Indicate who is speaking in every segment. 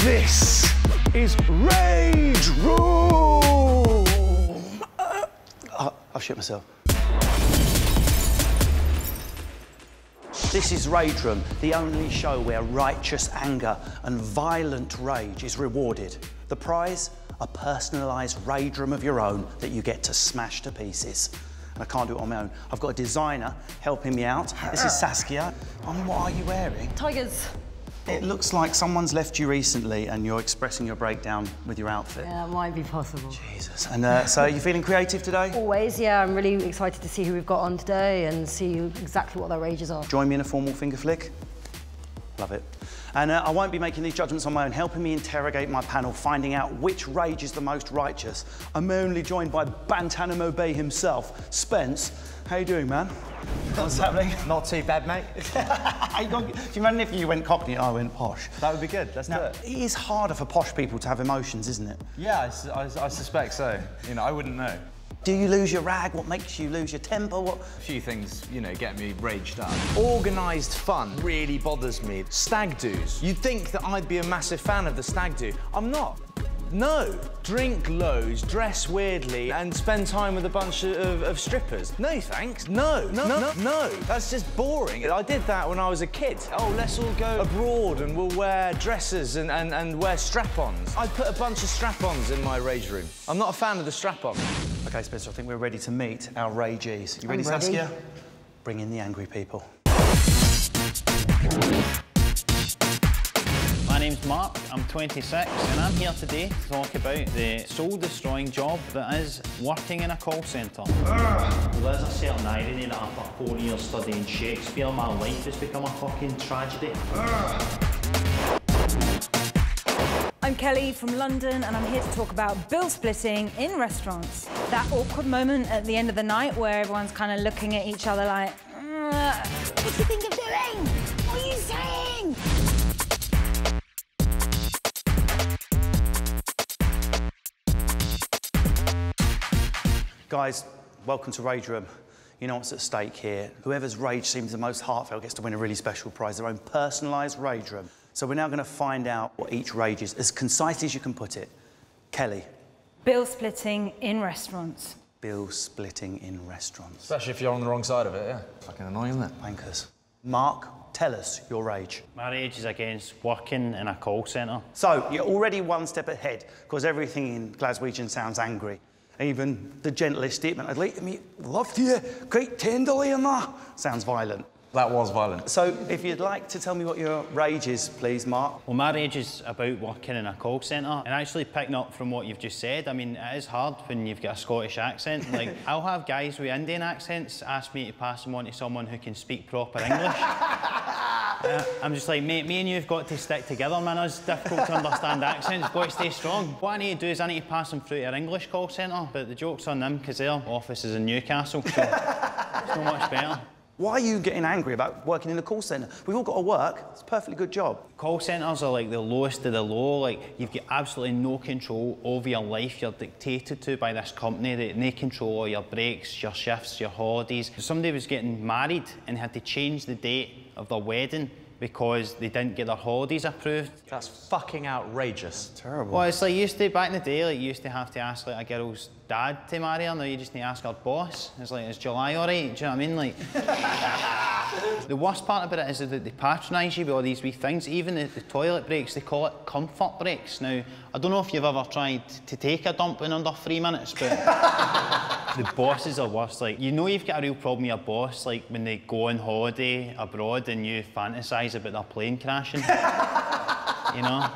Speaker 1: This is Rage Room! I'll shit myself. This is Rage Room, the only show where righteous anger and violent rage is rewarded. The prize? A personalised rage room of your own that you get to smash to pieces. And I can't do it on my own. I've got a designer helping me out. This is Saskia. I mean, what are you wearing?
Speaker 2: Tigers.
Speaker 1: It looks like someone's left you recently and you're expressing your breakdown with your outfit.
Speaker 2: Yeah, that might be possible.
Speaker 1: Jesus. And so, you feeling creative today?
Speaker 2: Always, yeah. I'm really excited to see who we've got on today and see exactly what their rages are.
Speaker 1: Join me in a formal finger flick. Love it. And I won't be making these judgments on my own. Helping me interrogate my panel, finding out which rage is the most righteous. I'm only joined by Bantanamo Bay himself, Spence. How you doing, man? What's happening?
Speaker 3: Not too bad, mate.
Speaker 1: Do you remember if you went cockney and I went posh?
Speaker 3: That would be good. Let's do it.
Speaker 1: It is harder for posh people to have emotions, isn't it?
Speaker 3: Yeah, I suspect so. You know, I wouldn't know.
Speaker 1: Do you lose your rag? What makes you lose your temper? What?
Speaker 3: A few things, you know, get me raged up. Organised fun really bothers me. Stag do's. You'd think that I'd be a massive fan of the stag do. I'm not. No. Drink loads, dress weirdly, and spend time with a bunch of strippers. No, thanks. No. That's just boring. I did that when I was a kid. Oh, let's all go abroad and we'll wear dresses and wear strap-ons. I'd put a bunch of strap-ons in my rage room. I'm not a fan of the strap-on.
Speaker 1: OK, Spencer, I think we're ready to meet our ragees. You ready, Saskia? Bring in the angry people.
Speaker 4: My name's Mark, I'm 26, and I'm here today to talk about the soul-destroying job that is working in a call centre. Well, there's a certain irony that after 4 years studying Shakespeare, my life has become a fucking tragedy.
Speaker 5: I'm Kelly from London, and I'm here to talk about bill splitting in restaurants. That awkward moment at the end of the night where everyone's kind of looking at each other like, what do you think of doing? What are you saying?
Speaker 1: Guys, welcome to Rage Room. You know what's at stake here. Whoever's rage seems the most heartfelt gets to win a really special prize, their own personalised Rage Room. So we're now going to find out what each rage is, as concise as you can put it. Kelly.
Speaker 5: Bill splitting in restaurants.
Speaker 1: Bill splitting in restaurants.
Speaker 3: Especially if you're on the wrong side of it, yeah. Fucking annoying, isn't it?
Speaker 1: Wankers. Mark, tell us your rage.
Speaker 4: My rage is against working in a call centre.
Speaker 1: So, you're already one step ahead, because everything in Glaswegian sounds angry. Even the gentlest statement, I'd like to make love to you quite tenderly and that, sounds violent.
Speaker 3: That was violent.
Speaker 1: So, if you'd like to tell me what your rage is, please, Mark.
Speaker 4: Well, my rage is about working in a call centre. And actually picking up from what you've just said, I mean, it is hard when you've got a Scottish accent. Like, I'll have guys with Indian accents ask me to pass them on to someone who can speak proper English. I'm just like, mate, me and you have got to stick together, man. It's difficult to understand accents, we've got to stay strong. What I need to do is I need to pass them through to our English call centre, but the joke's on them because their office is in Newcastle, so it's not much better.
Speaker 1: Why are you getting angry about working in a call centre? We've all got to work. It's a perfectly good job.
Speaker 4: Call centres are like the lowest of the low. Like, you've got absolutely no control over your life. You're dictated to by this company. They control all your breaks, your shifts, your holidays. Somebody was getting married and had to change the date of their wedding because they didn't get their holidays approved.
Speaker 3: That's fucking outrageous.
Speaker 1: Terrible.
Speaker 4: Well, it's like you used to, back in the day, like you used to have to ask like a girl's dad to marry her. Now you just need to ask her boss. It's like, is July all right? Do you know what I mean? Like, the worst part about it is that they patronise you with all these wee things. Even the toilet breaks, they call it comfort breaks. Now, I don't know if you've ever tried to take a dump in under 3 minutes, but the bosses are worse. Like, you know you've got a real problem with your boss, like when they go on holiday abroad and you fantasise about their plane crashing. You know?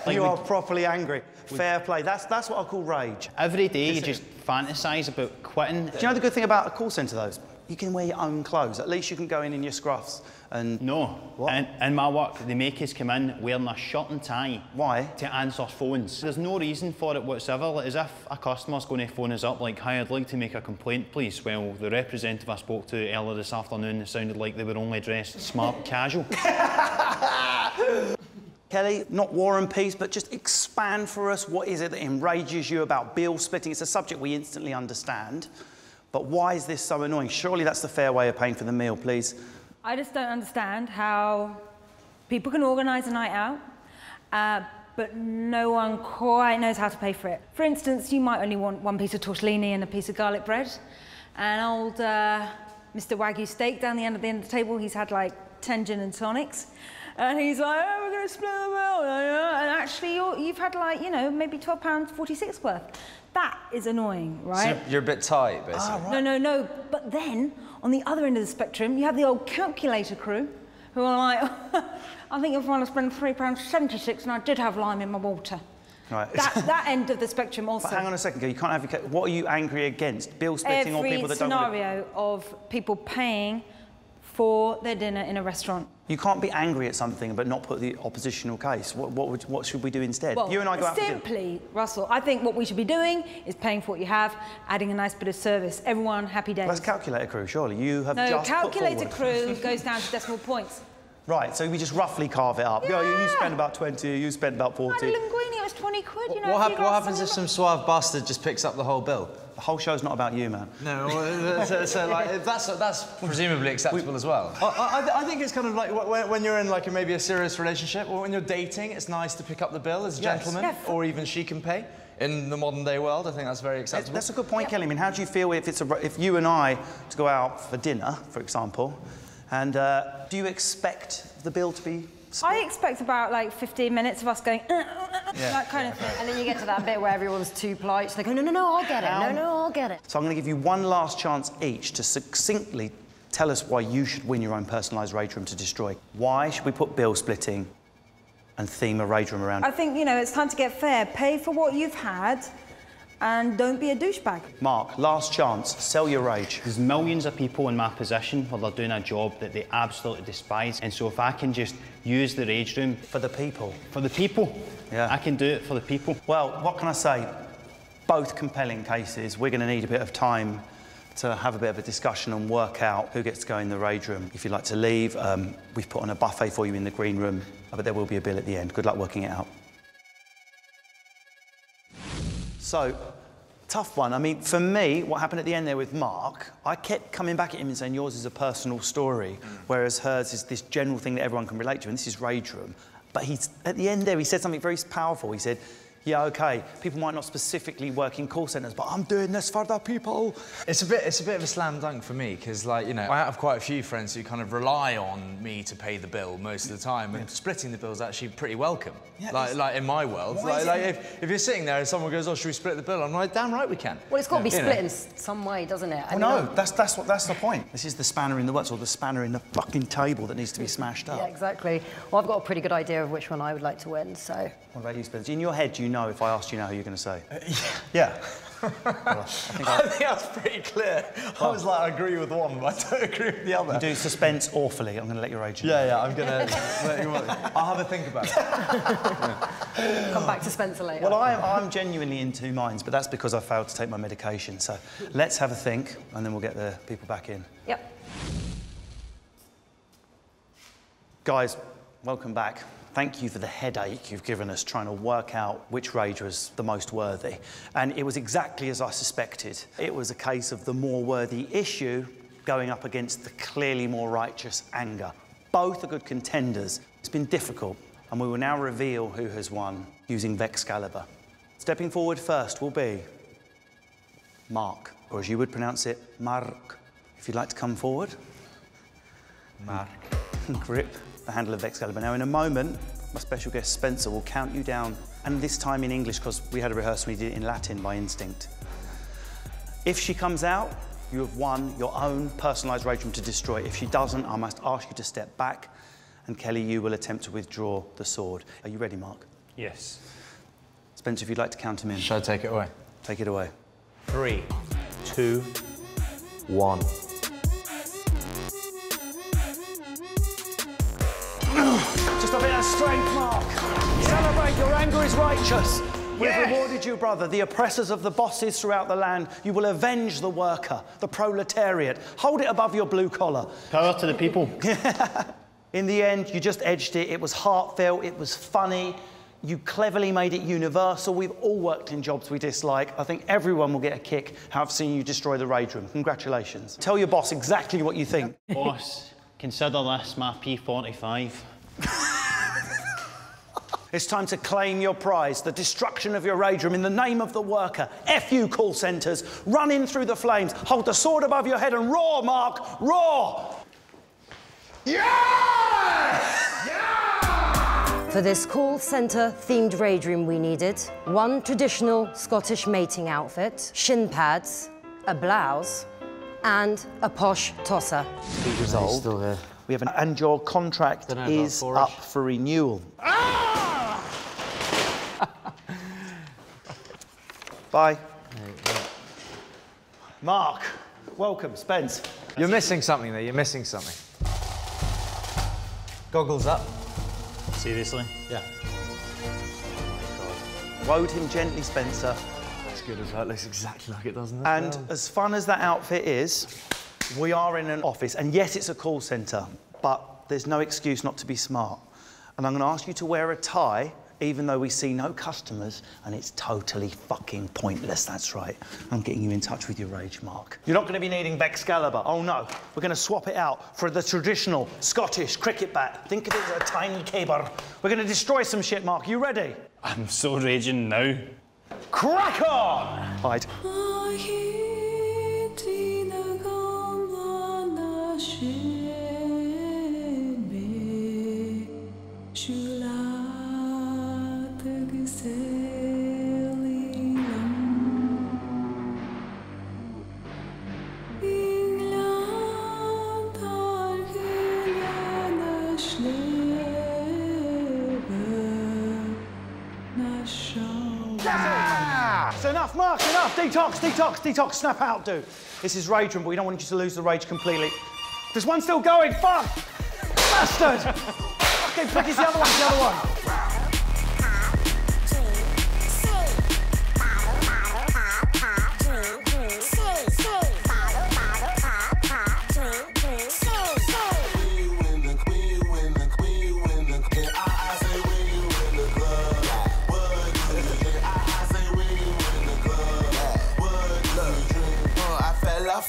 Speaker 4: Like,
Speaker 1: you are properly angry. Fair play. That's what I call rage.
Speaker 4: Every day you just fantasise about quitting.
Speaker 1: Do you know the good thing about a call centre, though? You can wear your own clothes. At least you can go in your scruffs and...
Speaker 4: No.
Speaker 1: What?
Speaker 4: In my work, they make us come in wearing a shirt and tie.
Speaker 1: Why?
Speaker 4: To answer phones. There's no reason for it whatsoever. Like, as if a customer's going to phone us up like, hi, I'd like to make a complaint, please. Well, the representative I spoke to earlier this afternoon sounded like they were only dressed smart casual.
Speaker 1: Kelly, not war and peace, but just expand for us. What is it that enrages you about bill splitting? It's a subject we instantly understand. But why is this so annoying? Surely that's the fair way of paying for the meal, please.
Speaker 5: I just don't understand how people can organise a night out, but no one quite knows how to pay for it. For instance, you might only want one piece of tortellini and a piece of garlic bread. And old Mr. Wagyu steak down the end of the table, he's had like 10 gin and tonics. And he's like, oh, we're going to split the bill. And actually, you've had like, you know, maybe £12.46 worth. That is annoying, right?
Speaker 3: So you're a bit tight, basically.
Speaker 5: Ah, right. No. But then, on the other end of the spectrum, you have the old calculator crew who are like, I think you'll find I spent £3.76 and I did have lime in my water.
Speaker 1: Right.
Speaker 5: That end of the spectrum also.
Speaker 1: But hang on a second, you can't advocate. What are you angry against? Bill splitting or people that don't want to...
Speaker 5: Every scenario of people paying for their dinner in a restaurant.
Speaker 1: You can't be angry at something but not put the oppositional case. What should we do instead?
Speaker 5: Well,
Speaker 1: you and I go out for dinner.
Speaker 5: Simply, Russell, I think what we should be doing is paying for what you have, adding a nice bit of service. Everyone, happy days.
Speaker 1: Well, that's calculator crew, surely. You have
Speaker 5: no,
Speaker 1: just
Speaker 5: calculator
Speaker 1: put forward.
Speaker 5: crew goes down to decimal points.
Speaker 1: Right, so we just roughly carve it up.
Speaker 5: Yeah.
Speaker 1: You spend about 20, you spend about 40.
Speaker 5: I had a linguine, it was 20 quid, you know.
Speaker 3: What happens if some suave bastard just picks up the whole bill?
Speaker 1: The whole show's not about you, man.
Speaker 3: No, so like, that's presumably acceptable as well. I think it's kind of like when you're in like maybe a serious relationship or when you're dating, it's nice to pick up the bill as a gentleman,
Speaker 5: Yeah.
Speaker 3: or even she can pay. In the modern day world, I think that's very acceptable.
Speaker 1: That's a good point, Kelly. I mean, how do you feel if you and I to go out for dinner, for example, and do you expect the bill to be split?
Speaker 5: I expect about like 15 minutes of us going, that kind of thing.
Speaker 2: And then you get to that bit where everyone's too polite. So they go, no, I'll get it. No, I'll get it.
Speaker 1: So I'm going to give you one last chance each to succinctly tell us why you should win your own personalised rage room to destroy. Why should we put bill splitting and theme a rage room around?
Speaker 5: I think, you know, it's time to get fair. Pay for what you've had and don't be a douchebag.
Speaker 1: Mark, last chance. Sell your rage.
Speaker 4: There's millions of people in my position where they're doing a job that they absolutely despise. And so if I can just use the rage room...
Speaker 1: For the people.
Speaker 4: For the people.
Speaker 1: Yeah.
Speaker 4: I can do it for the people.
Speaker 1: Well, what can I say? Both compelling cases. We're going to need a bit of time to have a bit of a discussion and work out who gets to go in the rage room. If you'd like to leave, we've put on a buffet for you in the green room, but there will be a bill at the end. Good luck working it out. So, tough one. I mean, for me, what happened at the end there with Mark, I kept coming back at him and saying yours is a personal story, whereas hers is this general thing that everyone can relate to, and this is rage room. But at the end there, he said something very powerful. He said, yeah, OK, people might not specifically work in call centres, but I'm doing this for the people.
Speaker 3: It's a bit of a slam dunk for me, because, like, you know, I have quite a few friends who kind of rely on me to pay the bill most of the time, and splitting the bill is actually pretty welcome. Yeah, like in my world. Like if you're sitting there and someone goes, oh, should we split the bill? I'm like, damn right we can.
Speaker 2: Well, it's got to be split in some way, doesn't it?
Speaker 1: Well, no, that's the point. This is the spanner in the works, or the spanner in the fucking table that needs to be smashed up.
Speaker 2: Yeah, exactly. Well, I've got a pretty good idea of which one I would like to win, so...
Speaker 1: What about you, Spencer? In your head, do you know, if I asked you now, who you're going to say?
Speaker 3: Yeah.
Speaker 1: Well, I think
Speaker 3: that's pretty clear. I was like, I agree with one, but I don't agree with the other.
Speaker 1: You do suspense awfully. I'm going to let your age in.
Speaker 3: Yeah, I'm going to let you... I'll have a think about it.
Speaker 2: Come back to Spencer later.
Speaker 1: Well, I'm genuinely in two minds, but that's because I failed to take my medication. So let's have a think, and then we'll get the people back in.
Speaker 2: Yep.
Speaker 1: Guys, welcome back. Thank you for the headache you've given us trying to work out which rage was the most worthy. And it was exactly as I suspected. It was a case of the more worthy issue going up against the clearly more righteous anger. Both are good contenders. It's been difficult, and we will now reveal who has won using Vexcalibur. Stepping forward first will be Mark, or as you would pronounce it, Mark. If you'd like to come forward.
Speaker 3: Mark.
Speaker 1: Grip the handle of Vexcalibur. Now, in a moment, my special guest Spencer will count you down, and this time in English, because we had a rehearsal, we did it in Latin by instinct. If she comes out, you have won your own personalised rage room to destroy. If she doesn't, I must ask you to step back, and Kelly, you will attempt to withdraw the sword. Are you ready, Mark?
Speaker 4: Yes.
Speaker 1: Spencer, if you'd like to count him in.
Speaker 3: Shall I take it away?
Speaker 1: Take it away.
Speaker 3: 3, 2, 1.
Speaker 1: Just a bit of strength, Mark. Celebrate, your anger is righteous. We've rewarded you, brother, the oppressors of the bosses throughout the land. You will avenge the worker, the proletariat. Hold it above your blue collar.
Speaker 4: Power to the people.
Speaker 1: In the end, you just edged it. It was heartfelt, it was funny. You cleverly made it universal. We've all worked in jobs we dislike. I think everyone will get a kick how I've seen you destroy the rage room. Congratulations. Tell your boss exactly what you think.
Speaker 4: Boss, consider this my P45.
Speaker 1: It's time to claim your prize, the destruction of your rage room in the name of the worker. F you call centres, run in through the flames, hold the sword above your head and roar, Mark, roar! Yeah! Yeah!
Speaker 2: For this call centre-themed rage room we needed 1 traditional Scottish mating outfit, shin pads, a blouse, and a posh tosser.
Speaker 1: Be resolved.
Speaker 6: Still here.
Speaker 1: We have and your contract is up for renewal. Bye. Mark, welcome. Spence.
Speaker 3: You're missing something there, you're missing something. Goggles up.
Speaker 4: Seriously?
Speaker 3: Yeah.
Speaker 1: Woad him gently, Spencer.
Speaker 3: As good as that, looks exactly like it does in the
Speaker 1: And
Speaker 3: film.
Speaker 1: as fun as that outfit is, we are in an office, and yes, it's a call centre, but there's no excuse not to be smart. And I'm going to ask you to wear a tie, even though we see no customers, and it's totally fucking pointless, that's right. I'm getting you in touch with your rage, Mark. You're not going to be needing Excalibur. Oh, no. We're going to swap it out for the traditional Scottish cricket bat. Think of it as a tiny caber. We're going to destroy some shit, Mark. You ready?
Speaker 4: I'm so raging now.
Speaker 1: Crack on! Hyde. That's enough, Mark, enough. Detox, detox, detox. Snap out, dude. This is rage room, but we don't want you to lose the rage completely. There's one still going. Fuck! Bastard! Okay, fuck, it's the other one, it's the other one.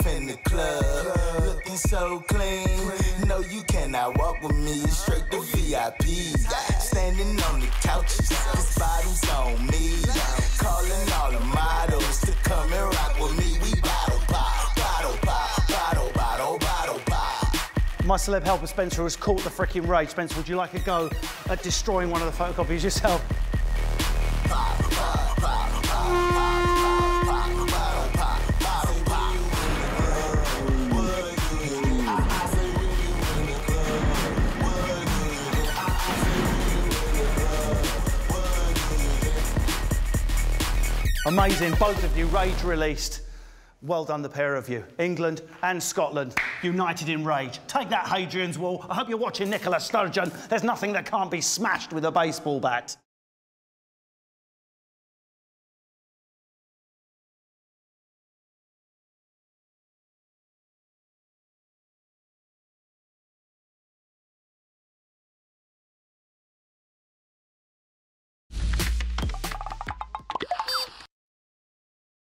Speaker 7: In the club, looking so clean. No, you cannot walk with me. Straight to VIP. Standing on the couches, this bottom's on me. Calling all the models to come and rock with me. We bottle pop, bottle pop, bottle, bottle, bottle pop.
Speaker 1: My celeb helper Spencer has caught the freaking rage. Spencer, would you like a go at destroying one of the photocopies yourself? Amazing, both of you, rage released. Well done, the pair of you. England and Scotland, united in rage. Take that, Hadrian's Wall. I hope you're watching Nicola Sturgeon. There's nothing that can't be smashed with a baseball bat.